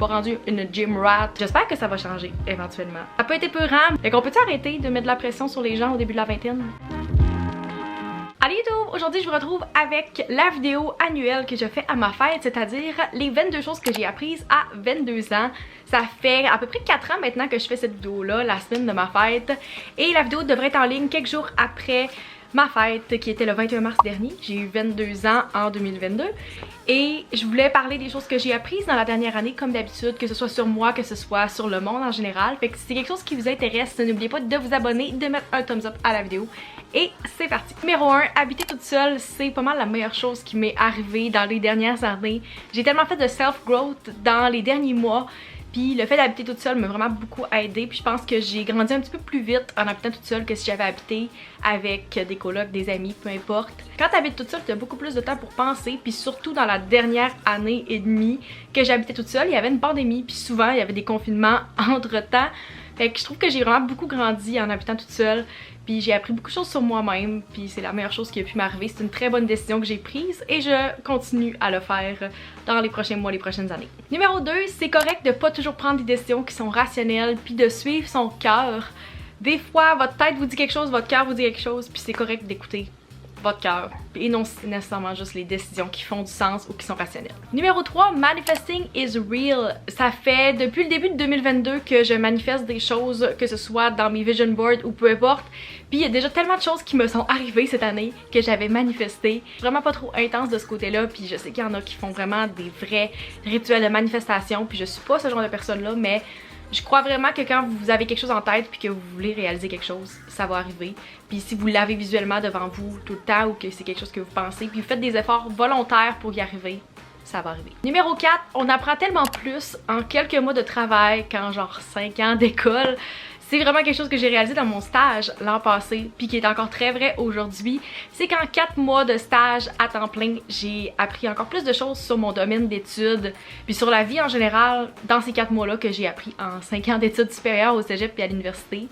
pas rendue une gym rat. J'espère que ça va changer éventuellement. Ça peut être épeurant. Fait qu'on peut-tu arrêter de mettre de la pression sur les gens au début de la vingtaine? Allez YouTube! Aujourd'hui je vous retrouve avec la vidéo annuelle que je fais à ma fête, c'est-à-dire les 22 choses que j'ai apprises à 22 ans. Ça fait à peu près 4 ans maintenant que je fais cette vidéo-là, la semaine de ma fête. Et la vidéo devrait être en ligne quelques jours après ma fête qui était le 21 mars dernier. J'ai eu 22 ans en 2022 et je voulais parler des choses que j'ai apprises dans la dernière année comme d'habitude, que ce soit sur moi, que ce soit sur le monde en général. Fait que si c'est quelque chose qui vous intéresse, n'oubliez pas de vous abonner, de mettre un thumbs up à la vidéo et c'est parti. Numéro 1, habiter toute seule, c'est pas mal la meilleure chose qui m'est arrivée dans les dernières années. J'ai tellement fait de self-growth dans les derniers mois. Puis le fait d'habiter toute seule m'a vraiment beaucoup aidé. Puis je pense que j'ai grandi un petit peu plus vite en habitant toute seule que si j'avais habité avec des colocs, des amis, peu importe. Quand t'habites toute seule, t'as beaucoup plus de temps pour penser. Puis surtout dans la dernière année et demie que j'habitais toute seule, il y avait une pandémie. Puis souvent, il y avait des confinements entre-temps. Fait que je trouve que j'ai vraiment beaucoup grandi en habitant toute seule. Puis j'ai appris beaucoup de choses sur moi-même, puis c'est la meilleure chose qui a pu m'arriver. C'est une très bonne décision que j'ai prise et je continue à le faire dans les prochains mois, les prochaines années. Numéro 2, c'est correct de pas toujours prendre des décisions qui sont rationnelles, puis de suivre son cœur. Des fois, votre tête vous dit quelque chose, votre cœur vous dit quelque chose, puis c'est correct d'écouter votre cœur et non nécessairement juste les décisions qui font du sens ou qui sont rationnelles. Numéro 3, manifesting is real. Ça fait depuis le début de 2022 que je manifeste des choses, que ce soit dans mes vision boards ou peu importe. Puis il y a déjà tellement de choses qui me sont arrivées cette année que j'avais manifesté. Vraiment pas trop intense de ce côté-là, puis je sais qu'il y en a qui font vraiment des vrais rituels de manifestation, puis je suis pas ce genre de personne-là, mais je crois vraiment que quand vous avez quelque chose en tête puis que vous voulez réaliser quelque chose, ça va arriver. Puis si vous l'avez visuellement devant vous tout le temps ou que c'est quelque chose que vous pensez, puis vous faites des efforts volontaires pour y arriver, ça va arriver. Numéro 4, on apprend tellement plus en quelques mois de travail qu'en genre 5 ans d'école. C'est vraiment quelque chose que j'ai réalisé dans mon stage l'an passé, puis qui est encore très vrai aujourd'hui. C'est qu'en 4 mois de stage à temps plein, j'ai appris encore plus de choses sur mon domaine d'études, puis sur la vie en général, dans ces 4 mois-là que j'ai appris en 5 ans d'études supérieures au cégep et à l'université.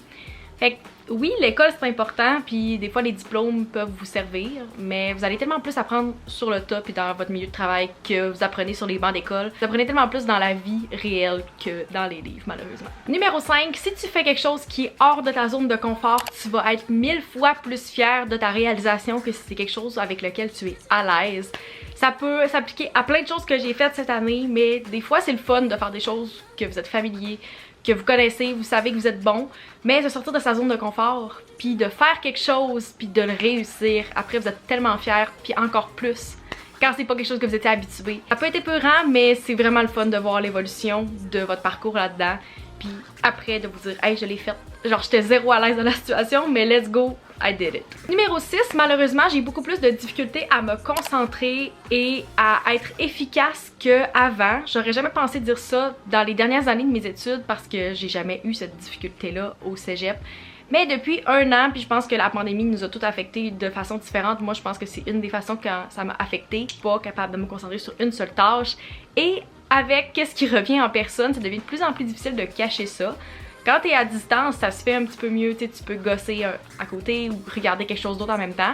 Fait que oui, l'école c'est important, puis des fois les diplômes peuvent vous servir, mais vous allez tellement plus apprendre sur le tas et dans votre milieu de travail que vous apprenez sur les bancs d'école. Vous apprenez tellement plus dans la vie réelle que dans les livres, malheureusement. Numéro 5, si tu fais quelque chose qui est hors de ta zone de confort, tu vas être 1000 fois plus fier de ta réalisation que si c'est quelque chose avec lequel tu es à l'aise. Ça peut s'appliquer à plein de choses que j'ai faites cette année, mais des fois c'est le fun de faire des choses que vous êtes familier, que vous connaissez, vous savez que vous êtes bon, mais de sortir de sa zone de confort, puis de faire quelque chose, puis de le réussir. Après, vous êtes tellement fiers, puis encore plus quand c'est pas quelque chose que vous étiez habitué. Ça peut être épeurant, mais c'est vraiment le fun de voir l'évolution de votre parcours là-dedans, puis après de vous dire « Hey, je l'ai fait ». Genre, j'étais zéro à l'aise dans la situation, mais let's go, I did it. Numéro 6, malheureusement, j'ai beaucoup plus de difficultés à me concentrer et à être efficace qu'avant. J'aurais jamais pensé dire ça dans les dernières années de mes études parce que j'ai jamais eu cette difficulté-là au cégep. Mais depuis 1 an, puis je pense que la pandémie nous a tout affecté de façon différente. Moi, je pense que c'est une des façons que ça m'a affecté. Je suis pas capable de me concentrer sur une seule tâche. Et avec qu'est-ce qui revient en personne, ça devient de plus en plus difficile de cacher ça. Quand t'es à distance, ça se fait un petit peu mieux, tu peux gosser à côté ou regarder quelque chose d'autre en même temps.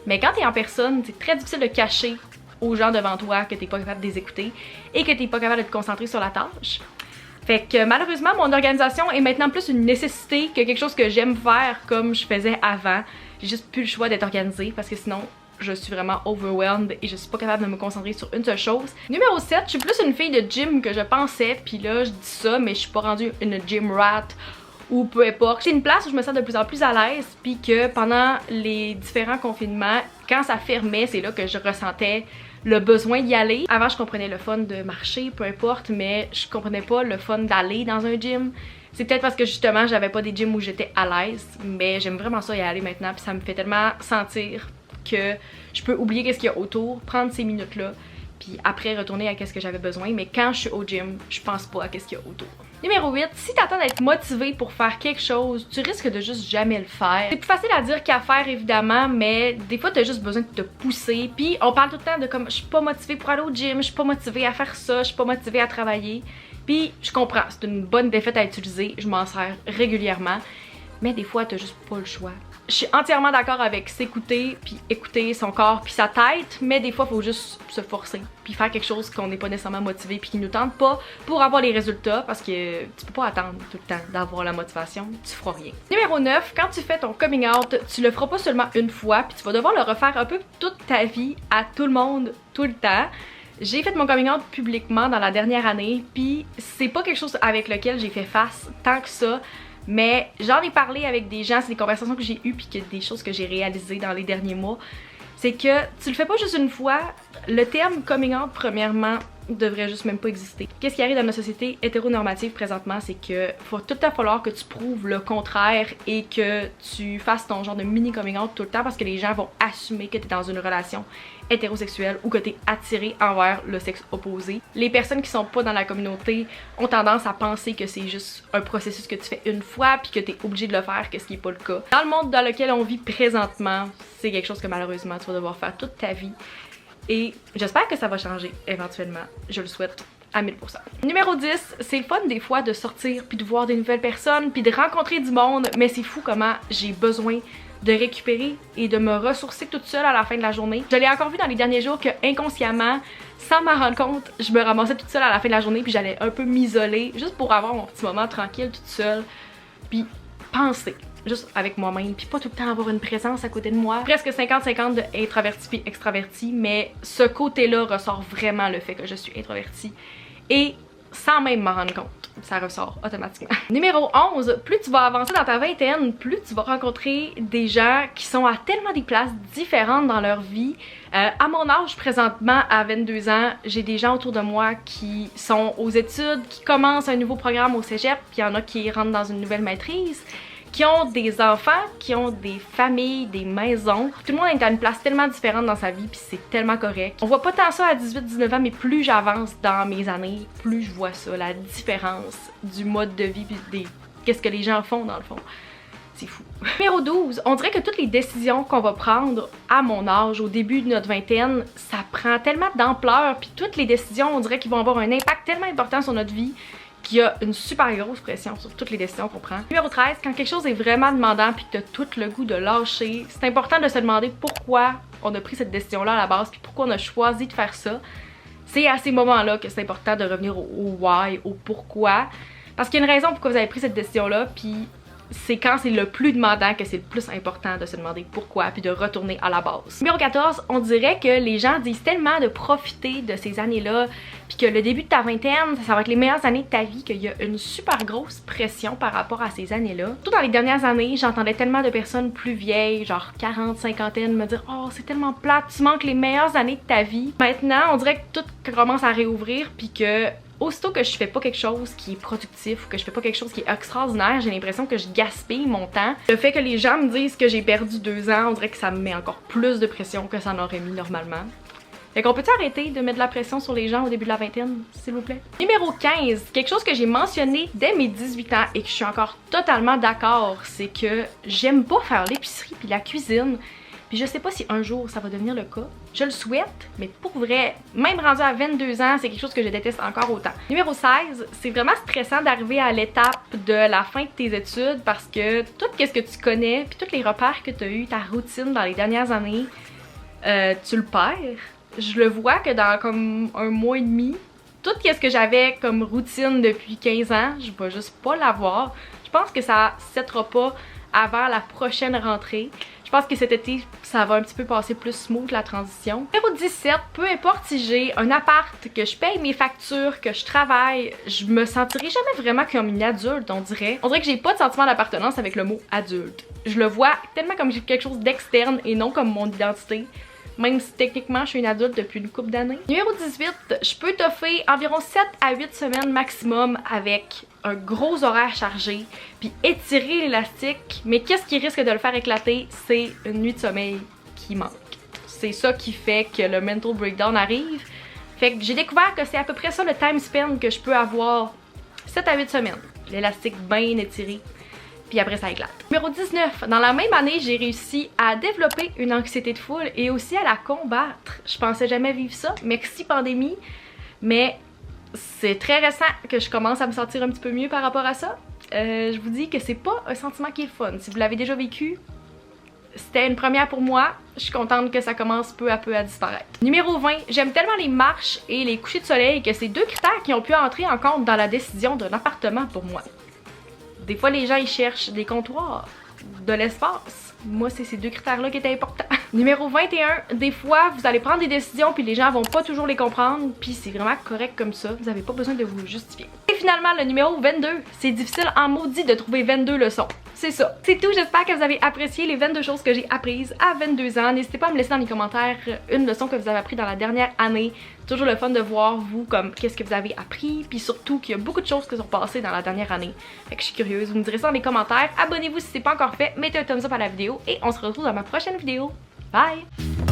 Mais quand t'es en personne, c'est très difficile de cacher aux gens devant toi que t'es pas capable de les écouter et que t'es pas capable de te concentrer sur la tâche. Fait que malheureusement, mon organisation est maintenant plus une nécessité que quelque chose que j'aime faire comme je faisais avant. J'ai juste plus le choix d'être organisée parce que sinon, je suis vraiment overwhelmed et je suis pas capable de me concentrer sur une seule chose. Numéro 7, je suis plus une fille de gym que je pensais, puis là je dis ça, mais je suis pas rendue une gym rat ou peu importe. C'est une place où je me sens de plus en plus à l'aise, puis que pendant les différents confinements, quand ça fermait, c'est là que je ressentais le besoin d'y aller. Avant, je comprenais le fun de marcher, peu importe, mais je comprenais pas le fun d'aller dans un gym. C'est peut-être parce que justement, j'avais pas des gyms où j'étais à l'aise, mais j'aime vraiment ça y aller maintenant, puis ça me fait tellement sentir que je peux oublier qu'est-ce qu'il y a autour, prendre ces minutes-là, puis après retourner à qu'est-ce que j'avais besoin. Mais quand je suis au gym, je pense pas à qu'est-ce qu'il y a autour. Numéro 8, si t'attends d'être motivé pour faire quelque chose, tu risques de juste jamais le faire. C'est plus facile à dire qu'à faire évidemment, mais des fois t'as juste besoin de te pousser. Puis on parle tout le temps de comme je suis pas motivée pour aller au gym, je suis pas motivée à faire ça, je suis pas motivée à travailler. Puis je comprends, c'est une bonne défaite à utiliser, je m'en sers régulièrement, mais des fois t'as juste pas le choix. je suis entièrement d'accord avec s'écouter, puis écouter son corps, puis sa tête, mais des fois, il faut juste se forcer, puis faire quelque chose qu'on n'est pas nécessairement motivé, puis qui nous tente pas pour avoir les résultats, parce que tu peux pas attendre tout le temps d'avoir la motivation, tu feras rien. Numéro 9, quand tu fais ton coming out, tu le feras pas seulement une fois, puis tu vas devoir le refaire un peu toute ta vie, à tout le monde, tout le temps. J'ai fait mon coming out publiquement dans la dernière année, puis c'est pas quelque chose avec lequel j'ai fait face tant que ça. Mais j'en ai parlé avec des gens, c'est des conversations que j'ai eues puis que des choses que j'ai réalisées dans les derniers mois. C'est que tu le fais pas juste une fois, le terme coming out premièrement devrait juste même pas exister. Qu'est-ce qui arrive dans notre société hétéronormative présentement, c'est que faut tout le temps falloir que tu prouves le contraire et que tu fasses ton genre de mini coming out tout le temps parce que les gens vont assumer que tu es dans une relation hétérosexuelle ou que tu es attiré envers le sexe opposé. Les personnes qui sont pas dans la communauté ont tendance à penser que c'est juste un processus que tu fais une fois puis que tu es obligé de le faire, que ce qui est pas le cas. Dans le monde dans lequel on vit présentement, c'est quelque chose que malheureusement tu vas devoir faire toute ta vie. Et j'espère que ça va changer éventuellement. Je le souhaite à 1000%. Numéro 10, c'est le fun des fois de sortir puis de voir des nouvelles personnes puis de rencontrer du monde, mais c'est fou comment j'ai besoin de récupérer et de me ressourcer toute seule à la fin de la journée. Je l'ai encore vu dans les derniers jours que inconsciemment, sans m'en rendre compte, je me ramassais toute seule à la fin de la journée puis j'allais un peu m'isoler juste pour avoir mon petit moment tranquille toute seule puis penser. Juste avec moi-même, puis pas tout le temps avoir une présence à côté de moi. Presque 50-50 de introverti puis extraverti, mais ce côté-là ressort vraiment le fait que je suis introvertie. Et sans même m'en rendre compte, ça ressort automatiquement. Numéro 11, plus tu vas avancer dans ta vingtaine, plus tu vas rencontrer des gens qui sont à tellement des places différentes dans leur vie. À mon âge présentement, à 22 ans, j'ai des gens autour de moi qui sont aux études, qui commencent un nouveau programme au cégep, puis il y en a qui rentrent dans une nouvelle maîtrise, qui ont des enfants, qui ont des familles, des maisons. Tout le monde est à une place tellement différente dans sa vie puis c'est tellement correct. On voit pas tant ça à 18-19 ans, mais plus j'avance dans mes années, plus je vois ça, la différence du mode de vie puis qu'est-ce que les gens font dans le fond. C'est fou. Numéro 12, on dirait que toutes les décisions qu'on va prendre à mon âge, au début de notre vingtaine, ça prend tellement d'ampleur puis toutes les décisions, on dirait qu'ils vont avoir un impact tellement important sur notre vie qu'il y a une super grosse pression sur toutes les décisions qu'on prend. Numéro 13, quand quelque chose est vraiment demandant puis que t'as tout le goût de lâcher, c'est important de se demander pourquoi on a pris cette décision-là à la base puis pourquoi on a choisi de faire ça. C'est à ces moments-là que c'est important de revenir au why, au pourquoi. Parce qu'il y a une raison pourquoi vous avez pris cette décision-là, puis c'est quand c'est le plus demandant que c'est le plus important de se demander pourquoi puis de retourner à la base. Numéro 14, on dirait que les gens disent tellement de profiter de ces années-là puis que le début de ta vingtaine, ça va être les meilleures années de ta vie, qu'il y a une super grosse pression par rapport à ces années-là. Surtout dans les dernières années, j'entendais tellement de personnes plus vieilles, genre 40, 50 me dire « Oh, c'est tellement plate, tu manques les meilleures années de ta vie. » Maintenant, on dirait que tout commence à réouvrir puis que aussitôt que je fais pas quelque chose qui est productif ou que je fais pas quelque chose qui est extraordinaire, j'ai l'impression que je gaspille mon temps. Le fait que les gens me disent que j'ai perdu 2 ans, on dirait que ça me met encore plus de pression que ça n'aurait mis normalement. Fait qu'on peut-tu arrêter de mettre de la pression sur les gens au début de la vingtaine, s'il vous plaît? Numéro 15, quelque chose que j'ai mentionné dès mes 18 ans et que je suis encore totalement d'accord, c'est que j'aime pas faire l'épicerie puis la cuisine. Puis je sais pas si un jour ça va devenir le cas. Je le souhaite, mais pour vrai, même rendu à 22 ans, c'est quelque chose que je déteste encore autant. Numéro 16, c'est vraiment stressant d'arriver à l'étape de la fin de tes études parce que tout ce que tu connais, puis tous les repères que tu as eu, ta routine dans les dernières années, tu le perds. Je le vois que dans comme un mois et demi, tout ce que j'avais comme routine depuis 15 ans, je vais juste pas l'avoir. Je pense que ça ne settera pas avant la prochaine rentrée. Je pense que cet été, ça va un petit peu passer plus smooth la transition. Numéro 17, peu importe si j'ai un appart, que je paye mes factures, que je travaille, je me sentirai jamais vraiment comme une adulte, on dirait. On dirait que j'ai pas de sentiment d'appartenance avec le mot adulte. Je le vois tellement comme quelque chose d'externe et non comme mon identité. Même si techniquement je suis une adulte depuis une couple d'années. Numéro 18, je peux t'offrir environ 7 à 8 semaines maximum avec un gros horaire chargé, puis étirer l'élastique, mais qu'est-ce qui risque de le faire éclater? C'est une nuit de sommeil qui manque. C'est ça qui fait que le mental breakdown arrive. Fait que j'ai découvert que c'est à peu près ça le time span que je peux avoir 7 à 8 semaines. L'élastique bien étiré. Puis après ça éclate. Numéro 19, dans la même année, j'ai réussi à développer une anxiété de foule et aussi à la combattre. Je pensais jamais vivre ça, merci pandémie, mais c'est très récent que je commence à me sentir un petit peu mieux par rapport à ça. Je vous dis que c'est pas un sentiment qui est fun. Si vous l'avez déjà vécu, C'était une première pour moi. Je suis contente que ça commence peu à peu à disparaître. Numéro 20, j'aime tellement les marches et les couchers de soleil que c'est 2 critères qui ont pu entrer en compte dans la décision d'un appartement pour moi. Des fois, les gens ils cherchent des comptoirs, de l'espace. Moi, c'est ces 2 critères-là qui étaient importants. Numéro 21, des fois, vous allez prendre des décisions puis les gens vont pas toujours les comprendre puis c'est vraiment correct comme ça. Vous avez pas besoin de vous justifier. Et finalement, le numéro 22, c'est difficile en maudit de trouver 22 leçons. C'est ça. C'est tout, j'espère que vous avez apprécié les 22 choses que j'ai apprises à 22 ans. N'hésitez pas à me laisser dans les commentaires une leçon que vous avez appris dans la dernière année. Toujours le fun de voir, vous, comme qu'est-ce que vous avez appris, puis surtout qu'il y a beaucoup de choses qui sont passées dans la dernière année. Fait que je suis curieuse, vous me direz ça dans les commentaires. Abonnez-vous si c'est pas encore fait, mettez un thumbs up à la vidéo et on se retrouve dans ma prochaine vidéo. Bye!